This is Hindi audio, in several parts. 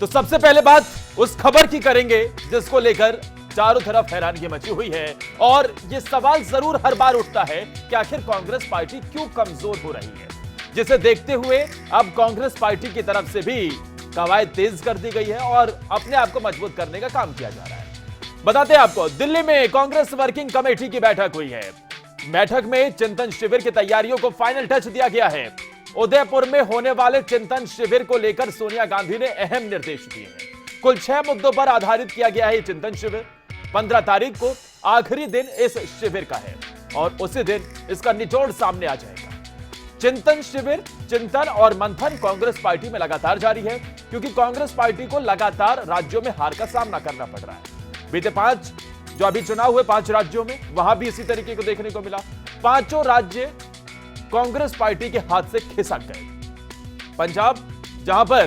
तो सबसे पहले बात उस खबर की करेंगे जिसको लेकर चारों तरफ हैरानगी मची हुई है और यह सवाल जरूर हर बार उठता है कि आखिर कांग्रेस पार्टी क्यों कमजोर हो रही है, जिसे देखते हुए अब कांग्रेस पार्टी की तरफ से भी कवायद तेज कर दी गई है और अपने आप को मजबूत करने का काम किया जा रहा है। बताते हैं आपको, दिल्ली में कांग्रेस वर्किंग कमेटी की बैठक हुई है। बैठक में चिंतन शिविर की तैयारियों को फाइनल टच दिया गया है। उदयपुर में होने वाले चिंतन शिविर को लेकर सोनिया गांधी ने अहम निर्देश दिए हैं। कुल 6 मुद्दों पर आधारित किया गया है चिंतन शिविर। 15 तारीख को आखिरी दिन इस शिविर का है और उसी दिन इसका निचोड़ सामने आ जाएगा। चिंतन शिविर, चिंतन और मंथन कांग्रेस पार्टी में लगातार जारी है, क्योंकि कांग्रेस पार्टी को लगातार राज्यों में हार का सामना करना पड़ रहा है। बीते 5 जो अभी चुनाव हुए 5 राज्यों में, वहां भी इसी तरीके को देखने को मिला। 5 राज्य कांग्रेस पार्टी के हाथ से खिसक गए। पंजाब, जहां पर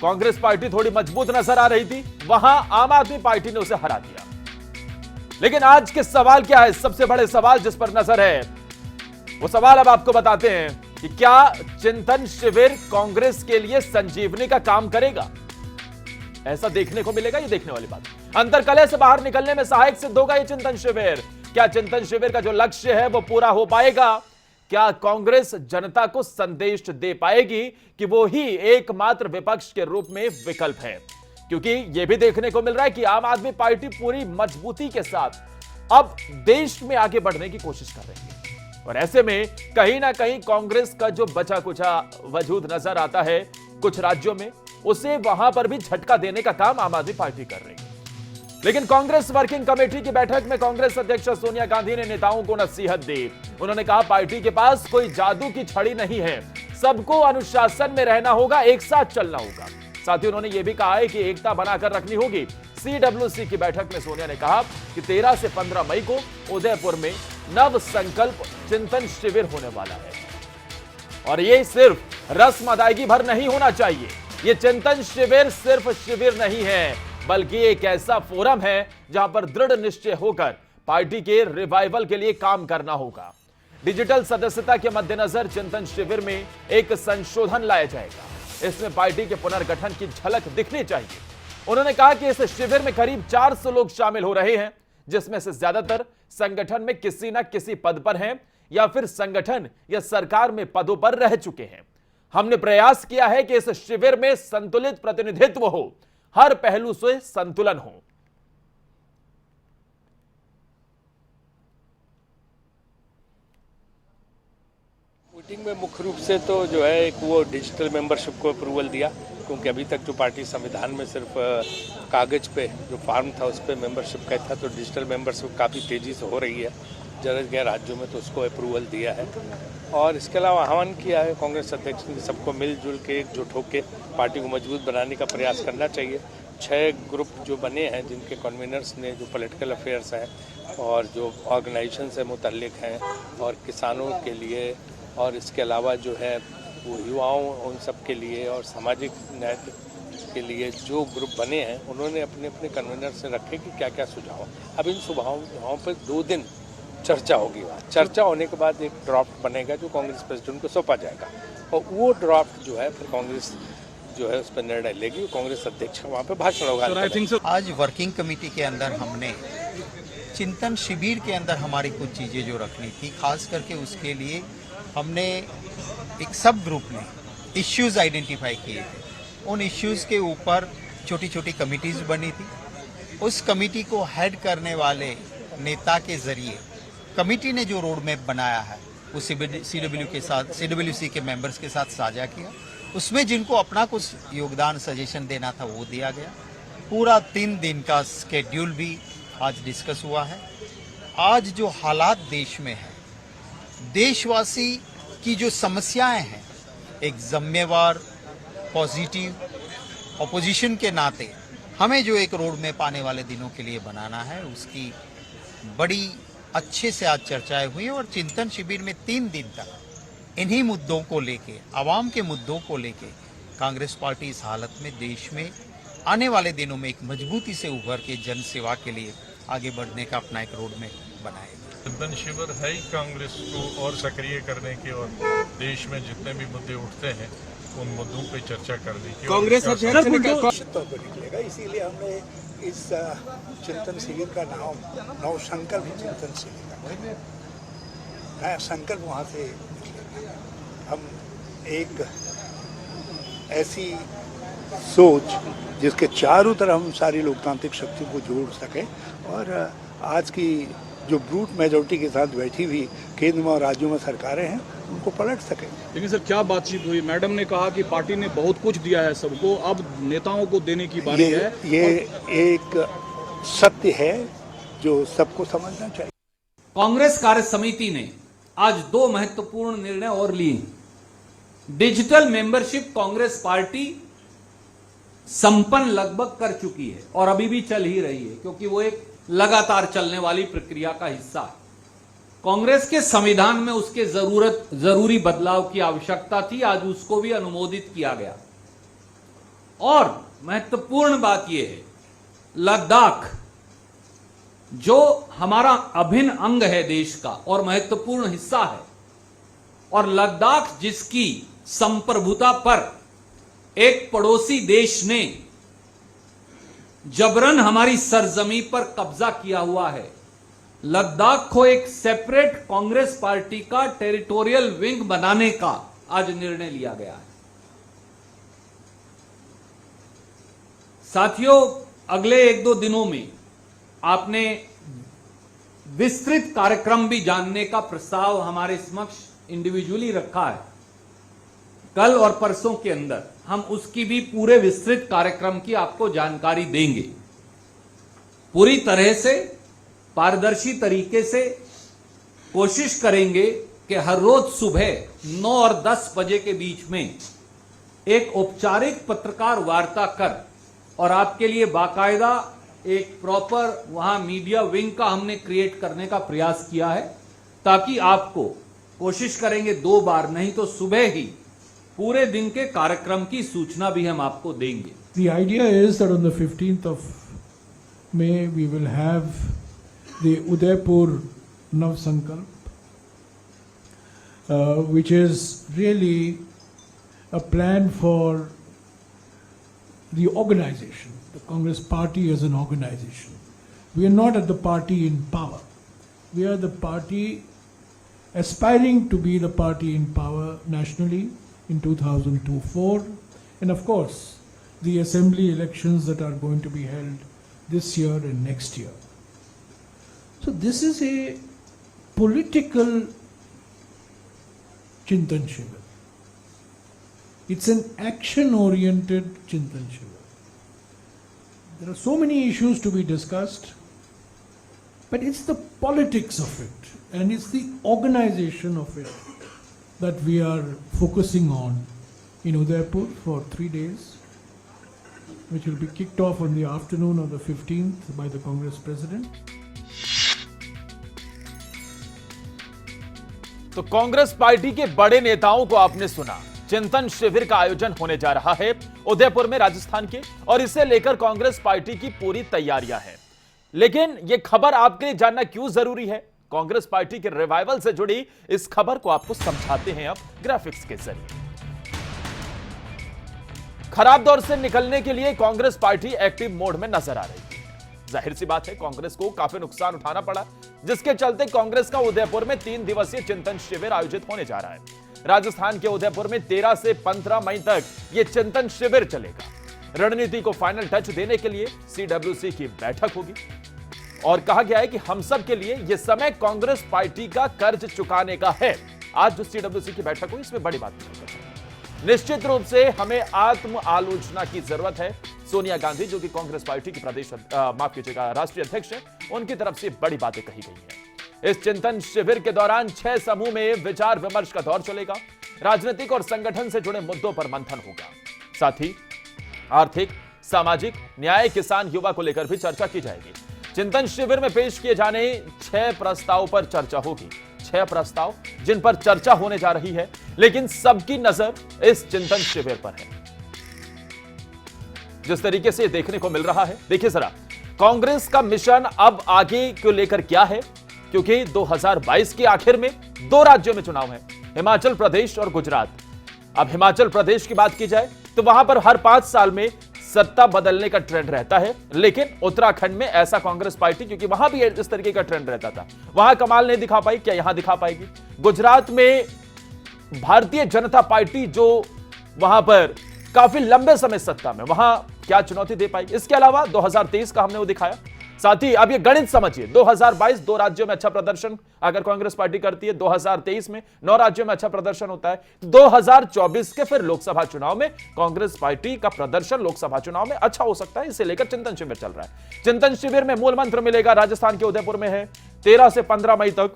कांग्रेस पार्टी थोड़ी मजबूत नजर आ रही थी, वहां आम आदमी पार्टी ने उसे हरा दिया। लेकिन आज के सवाल क्या है, सबसे बड़े सवाल जिस पर नजर है, वो सवाल अब आपको बताते हैं कि क्या चिंतन शिविर कांग्रेस के लिए संजीवनी का काम करेगा? ऐसा देखने को मिलेगा, ये देखने वाली बात। अंतरकलह से बाहर निकलने में सहायक सिद्ध होगा ये चिंतन शिविर। क्या चिंतन शिविर का जो लक्ष्य है वो पूरा हो पाएगा? क्या कांग्रेस जनता को संदेश दे पाएगी कि वो ही एकमात्र विपक्ष के रूप में विकल्प है? क्योंकि यह भी देखने को मिल रहा है कि आम आदमी पार्टी पूरी मजबूती के साथ अब देश में आगे बढ़ने की कोशिश कर रही है और ऐसे में कहीं ना कहीं कांग्रेस का जो बचा कुचा वजूद नजर आता है कुछ राज्यों में, उसे वहां पर भी झटका देने का काम आम आदमी पार्टी कर रही है। लेकिन कांग्रेस वर्किंग कमेटी की बैठक में कांग्रेस अध्यक्ष सोनिया गांधी ने नेताओं को नसीहत दी। उन्होंने कहा, पार्टी के पास कोई जादू की छड़ी नहीं है, सबको अनुशासन में रहना होगा, एक साथ चलना होगा। साथ ही उन्होंने यह भी कहा है कि एकता बनाकर रखनी होगी। सीडब्ल्यूसी की बैठक में सोनिया ने कहा कि 13 से 15 मई को उदयपुर में नव संकल्प चिंतन शिविर होने वाला है और यह सिर्फ रस्म अदायगी भर नहीं होना चाहिए। यह चिंतन शिविर सिर्फ शिविर नहीं है, बल्कि एक ऐसा फोरम है जहां पर दृढ़ निश्चय होकर पार्टी के रिवाइवल के लिए काम करना होगा। डिजिटल सदस्यता के मद्देनजर चिंतन शिविर में एक संशोधन लाया जाएगा। इसमें पार्टी के पुनर्गठन की झलक दिखनी चाहिए। उन्होंने कहा कि इस शिविर में करीब 400 लोग शामिल हो रहे हैं, जिसमें से ज्यादातर संगठन में किसी न किसी पद पर हैं या फिर संगठन या सरकार में पदों पर रह चुके हैं। हमने प्रयास किया है कि इस शिविर में संतुलित प्रतिनिधित्व हो, हर पहलू से संतुलन हो। मीटिंग में मुख्य रूप से तो जो है एक वो डिजिटल मेंबरशिप को अप्रूवल दिया, क्योंकि अभी तक जो पार्टी संविधान में सिर्फ कागज पे जो फॉर्म था उस पर मेंबरशिप का था, तो डिजिटल मेंबरशिप काफ़ी तेज़ी से हो रही है जगह जगह राज्यों में, तो उसको अप्रूवल दिया है। और इसके अलावा आह्वान किया है कांग्रेस अध्यक्ष ने सबको मिलजुल के एकजुट होकर पार्टी को मजबूत बनाने का प्रयास करना चाहिए। 6 ग्रुप जो बने हैं जिनके कन्वीनर्स ने, जो पॉलिटिकल अफेयर्स हैं और जो ऑर्गेनाइजेशन से मुतल्लिक हैं और किसानों के लिए और इसके अलावा जो है वो युवाओं उन सब के लिए और सामाजिक न्याय के लिए जो ग्रुप बने हैं, उन्होंने अपने अपने कन्वीनर से रखे कि क्या क्या सुझाव। अब इन सुझावों पर 2 दिन चर्चा होगी। चर्चा होने के बाद एक ड्राफ्ट बनेगा जो कांग्रेस प्रेसिडेंट को सौंपा जाएगा और वो ड्राफ्ट जो है फिर कांग्रेस जो है उस पर निर्णय लेगी। कांग्रेस अध्यक्ष वहाँ पे भाषण होगा। आज वर्किंग कमेटी के अंदर हमने चिंतन शिविर के अंदर हमारी कुछ चीज़ें जो रखनी थी, खास करके उसके लिए हमने एक सब ग्रुप में इश्यूज आइडेंटिफाई किए थे। उन इश्यूज के ऊपर छोटी छोटी कमिटीज बनी थी। उस कमेटी को हेड करने वाले नेता के जरिए कमेटी ने जो रोड मैप बनाया है वो सीडब्ल्यूसी के मेंबर्स के साथ साझा किया। उसमें जिनको अपना कुछ योगदान सजेशन देना था वो दिया गया। पूरा 3 दिन का स्केड्यूल भी आज डिस्कस हुआ है। आज जो हालात देश में है, देशवासी की जो समस्याएं हैं, एक जिम्मेवार पॉजिटिव ऑपोजिशन के नाते हमें जो एक रोड मैप आने वाले दिनों के लिए बनाना है, उसकी बड़ी अच्छे से आज चर्चाएं हुई और चिंतन शिविर में 3 दिन तक इन्हीं मुद्दों को लेके, आवाम के मुद्दों को लेके कांग्रेस पार्टी इस हालत में देश में आने वाले दिनों में एक मजबूती से उभर के जन सेवा के लिए आगे बढ़ने का अपना एक रोड मैप बनाएगी। चिंतन शिविर है ही कांग्रेस को और सक्रिय करने के और देश में जितने भी मुद्दे उठते हैं उन मुद्दों पे चर्चा करने की। कांग्रेस अध्यक्ष ने कहा निश्चित तौर पर निकलेगा, इसीलिए हमने इस चिंतन शिविर का नाम नव संकल्प चिंतन शिविर का नया संकल्प वहाँ से निकलेगा। हम एक ऐसी सोच जिसके चारों तरफ हम सारी लोकतांत्रिक शक्ति को जोड़ सकें और आज की जो ब्रूट मेजोरिटी के साथ बैठी हुई केंद्र में और राज्यों में सरकारें हैं उनको पलट सकें। लेकिन सर क्या बातचीत हुई? मैडम ने कहा कि पार्टी ने बहुत कुछ दिया है सबको, अब नेताओं को देने की बारी है। ये एक सत्य है जो सबको समझना चाहिए। कांग्रेस कार्य समिति ने आज 2 महत्वपूर्ण निर्णय और लिए। डिजिटल मेंबरशिप कांग्रेस पार्टी संपन्न लगभग कर चुकी है और अभी भी चल ही रही है, क्योंकि वो एक लगातार चलने वाली प्रक्रिया का हिस्सा है। कांग्रेस के संविधान में उसके जरूरी बदलाव की आवश्यकता थी, आज उसको भी अनुमोदित किया गया। और महत्वपूर्ण बात यह है, लद्दाख जो हमारा अभिन्न अंग है देश का और महत्वपूर्ण हिस्सा है, और लद्दाख जिसकी संप्रभुता पर एक पड़ोसी देश ने जबरन हमारी सरजमी पर कब्जा किया हुआ है, लद्दाख को एक सेपरेट कांग्रेस पार्टी का टेरिटोरियल विंग बनाने का आज निर्णय लिया गया है। साथियों, अगले 1-2 दिनों में आपने विस्तृत कार्यक्रम भी जानने का प्रस्ताव हमारे समक्ष इंडिविजुअली रखा है। कल और परसों के अंदर हम उसकी भी पूरे विस्तृत कार्यक्रम की आपको जानकारी देंगे। पूरी तरह से पारदर्शी तरीके से कोशिश करेंगे कि हर रोज सुबह 9 और 10 बजे के बीच में एक औपचारिक पत्रकार वार्ता कर और आपके लिए बाकायदा एक प्रॉपर वहां मीडिया विंग का हमने क्रिएट करने का प्रयास किया है, ताकि आपको कोशिश करेंगे 2 बार नहीं तो सुबह ही पूरे दिन के कार्यक्रम की सूचना भी हम आपको देंगे। The idea is that on the 15th of May we will have the Udaipur Nav Sankalp, which is really a plan for the organization, the Congress party as an organization. We are not at the party in power. We are the party aspiring to be the party in power nationally in 2024, and of course the assembly elections that are going to be held this year and next year. So this is a political Chintan Shivir. It's an action-oriented Chintan Shivir. There are so many issues to be discussed, but it's the politics of it and it's the organization of it that we are focusing on in Udaipur for 3 days, which will be kicked off on the afternoon of the 15th by the Congress President. तो कांग्रेस पार्टी के बड़े नेताओं को आपने सुना। चिंतन शिविर का आयोजन होने जा रहा है उदयपुर में, राजस्थान के, और इसे लेकर कांग्रेस पार्टी की पूरी तैयारियां हैं। लेकिन यह खबर आपके लिए जानना क्यों जरूरी है? कांग्रेस पार्टी के रिवाइवल से जुड़ी इस खबर को आपको समझाते हैं अब ग्राफिक्स के जरिए। खराब दौर से निकलने के लिए कांग्रेस पार्टी एक्टिव मोड में नजर आ रही है। जाहिर सी बात है, कांग्रेस को काफी नुकसान उठाना पड़ा, जिसके चलते कांग्रेस का उदयपुर में 3 दिवसीय चिंतन शिविर आयोजित होने जा रहा है। राजस्थान के उदयपुर में 13 से 15 मई तक यह चिंतन शिविर चलेगा। रणनीति को फाइनल टच देने के लिए सीडब्ल्यूसी की बैठक होगी और कहा गया है कि हम सब के लिए यह समय कांग्रेस पार्टी का कर्ज चुकाने का है। आज जो सीडब्ल्यूसी की बैठक हुई, इसमें बड़ी बात निश्चित रूप से हमें आत्म आलोचना की जरूरत है। सोनिया गांधी, जो कि कांग्रेस पार्टी की राष्ट्रीय अध्यक्ष है, उनकी तरफ से बड़ी बातें कही गई हैं। इस चिंतन शिविर के दौरान 6 समूह में विचार विमर्श का दौर चलेगा। राजनीतिक और संगठन से जुड़े मुद्दों पर मंथन होगा। साथ ही आर्थिक, सामाजिक, न्याय, किसान, युवा को लेकर भी चर्चा की जाएगी। चिंतन शिविर में पेश किए जाने 6 प्रस्ताव पर चर्चा होगी। 6 प्रस्ताव जिन पर चर्चा होने जा रही है, लेकिन सबकी नजर इस चिंतन शिविर पर है। जिस तरीके से देखने को मिल रहा है, देखिए जरा कांग्रेस का मिशन अब आगे को लेकर क्या है, क्योंकि 2022 के आखिर में 2 राज्यों में चुनाव है, हिमाचल प्रदेश और गुजरात। अब हिमाचल प्रदेश की बात की जाए तो वहां पर हर 5 साल में सत्ता बदलने का ट्रेंड रहता है, लेकिन उत्तराखंड में ऐसा कांग्रेस पार्टी, क्योंकि वहां भी इस तरीके का ट्रेंड रहता था, वहां कमाल नहीं दिखा पाई, क्या यहां दिखा पाएगी? गुजरात में भारतीय जनता पार्टी जो वहां पर काफी लंबे समय सत्ता में, वहां क्या चुनौती दे पाई? इसके अलावा 2023 का हमने वो दिखाया। साथ ही अब ये गणित समझिए, 2022 2 राज्यों में अच्छा प्रदर्शन अगर कांग्रेस पार्टी करती है, 2023 में 9 राज्यों में अच्छा प्रदर्शन होता है, 2024 के फिर लोकसभा चुनाव में कांग्रेस पार्टी का प्रदर्शन लोकसभा चुनाव में अच्छा हो सकता है। इसे लेकर चिंतन शिविर चल रहा है। चिंतन शिविर में मूल मंत्र मिलेगा, राजस्थान के उदयपुर में है। 13 से 15 मई तक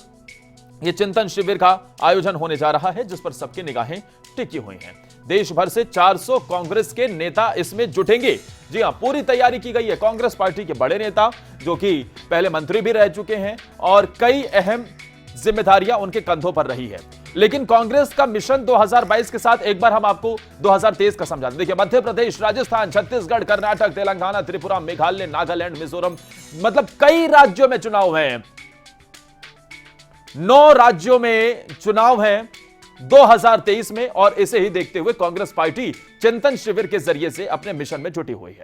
ये चिंतन शिविर का आयोजन होने जा रहा है, जिस पर सबकी निगाहें टिकी हुई हैं। देश भर से 400 कांग्रेस के नेता इसमें जुटेंगे। जी हां, पूरी तैयारी की गई है। कांग्रेस पार्टी के बड़े नेता जो कि पहले मंत्री भी रह चुके हैं और कई अहम जिम्मेदारियां उनके कंधों पर रही है। लेकिन कांग्रेस का मिशन 2022 के साथ एक बार हम आपको 2023 का समझा दें। देखिए, मध्य प्रदेश, राजस्थान, छत्तीसगढ़, कर्नाटक, तेलंगाना, त्रिपुरा, मेघालय, नागालैंड, मिजोरम, मतलब कई राज्यों में चुनाव है। 9 राज्यों में चुनाव है 2023 में, और इसे ही देखते हुए कांग्रेस पार्टी चिंतन शिविर के जरिए से अपने मिशन में जुटी हुई है।